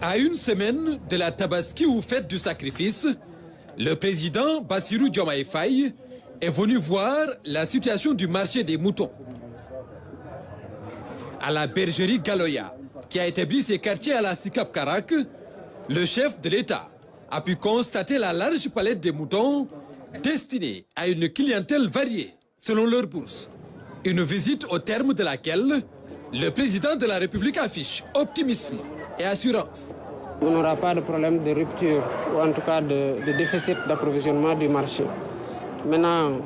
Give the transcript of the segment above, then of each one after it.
À une semaine de la Tabaski ou fête du sacrifice, le président Bassirou Diomaye Faye est venu voir la situation du marché des moutons. À la bergerie Galoya, qui a établi ses quartiers à la Sicap Karak, le chef de l'État a pu constater la large palette des moutons destinés à une clientèle variée selon leur bourse. Une visite au terme de laquelle le président de la République affiche optimisme et assurance. On n'aura pas de problème de rupture ou en tout cas de déficit d'approvisionnement du marché. Maintenant,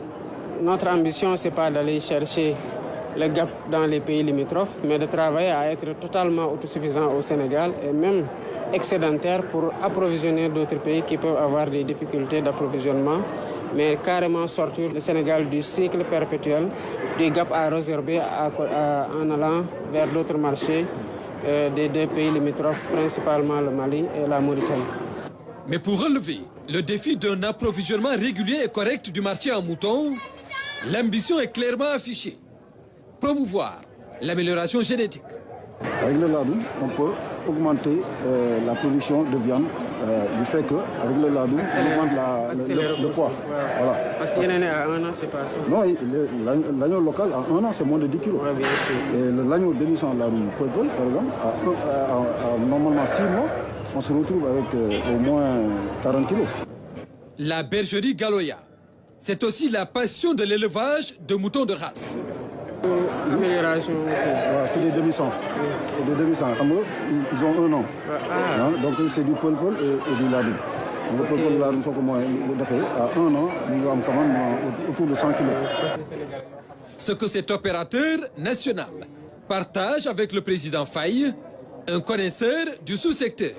notre ambition, ce n'est pas d'aller chercher le gap dans les pays limitrophes, mais de travailler à être totalement autosuffisant au Sénégal et même excédentaire pour approvisionner d'autres pays qui peuvent avoir des difficultés d'approvisionnement, mais carrément sortir le Sénégal du cycle perpétuel, du gap à résorber en allant vers d'autres marchés des deux pays limitrophes, principalement le Mali et la Mauritanie. Mais pour relever le défi d'un approvisionnement régulier et correct du marché en moutons, l'ambition est clairement affichée. Promouvoir l'amélioration génétique. Avec le ladoum, on peut augmenter la production de viande du fait qu'avec le ladoum, on augmente le poids. Voilà. Parce qu'il y en a à 1 an, c'est pas ça. Non, l'agneau local à 1 an, c'est moins de 10 kilos. Ouais, bien sûr. Et l'agneau d'émission de ladoum, par exemple, à normalement 6 mois, on se retrouve avec au moins 40 kilos. La bergerie Galoya, c'est aussi la passion de l'élevage de moutons de race. Amélioration. C'est des demi-sang. C'est des demi-sang. Ils ont 1 an. Donc c'est du pol-pol et du ladoum. Le pol-pol et le ladoum sont comme moi. À 1 an, nous avons quand même autour de 100 kilos. Ce que cet opérateur national partage avec le président Faye, un connaisseur du sous-secteur,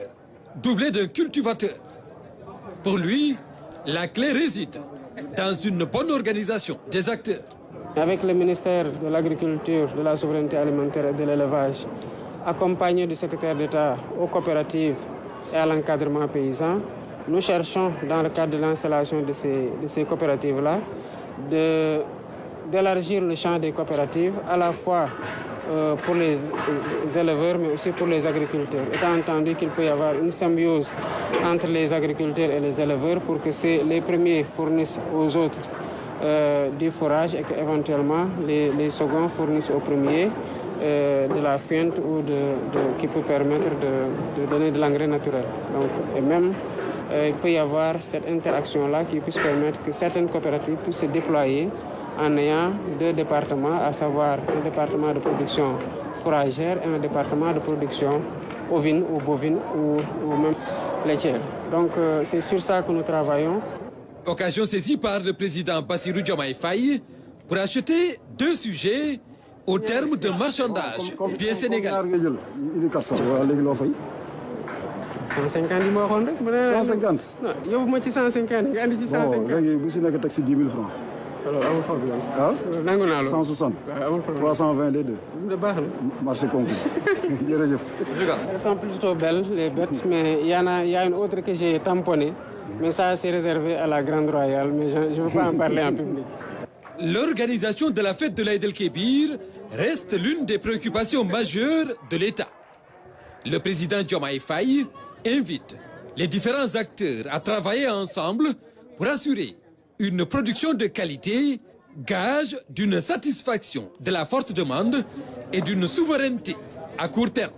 doublé d'un cultivateur. Pour lui, la clé réside dans une bonne organisation des acteurs. Avec le ministère de l'Agriculture, de la Souveraineté alimentaire et de l'Élevage, accompagné du secrétaire d'État aux coopératives et à l'encadrement paysan, nous cherchons, dans le cadre de l'installation de ces coopératives-là, d'élargir le champ des coopératives, à la fois pour les éleveurs, mais aussi pour les agriculteurs. Étant entendu qu'il peut y avoir une symbiose entre les agriculteurs et les éleveurs pour que les premiers fournissent aux autres du fourrage et qu'éventuellement les seconds fournissent aux premiers de la fiente ou qui peut permettre de donner de l'engrais naturel. Donc, et même, il peut y avoir cette interaction-là qui puisse permettre que certaines coopératives puissent se déployer en ayant 2 départements, à savoir un département de production fourragère et un département de production ovine ou bovine ou même laitière. Donc c'est sur ça que nous travaillons. Occasion saisie par le président Bassirou Diomaye Faye pour acheter 2 sujets au terme d'un marchandage bien sénégalais. 150 yi ma waxoon rek. 150. non yóbbu ma ci 150 nga andi ci 150. bon léegi bu si nekk taxi 10 000 francs. alors amul problème. ah nangu naa loolu 160. waaw amul problème 320 les deux. de baax na. marché conclu. jërëjëf. Elles sont plutôt belles les bêtes, mais il y a une autre que j'ai tamponnée. Mais ça, c'est réservé à la Grande Royale, mais je ne veux pas en parler en public. L'organisation de la fête de l'Aïd el-Kébir reste l'une des préoccupations majeures de l'État. Le président Diomaye Faye invite les différents acteurs à travailler ensemble pour assurer une production de qualité, gage d'une satisfaction de la forte demande et d'une souveraineté à court terme.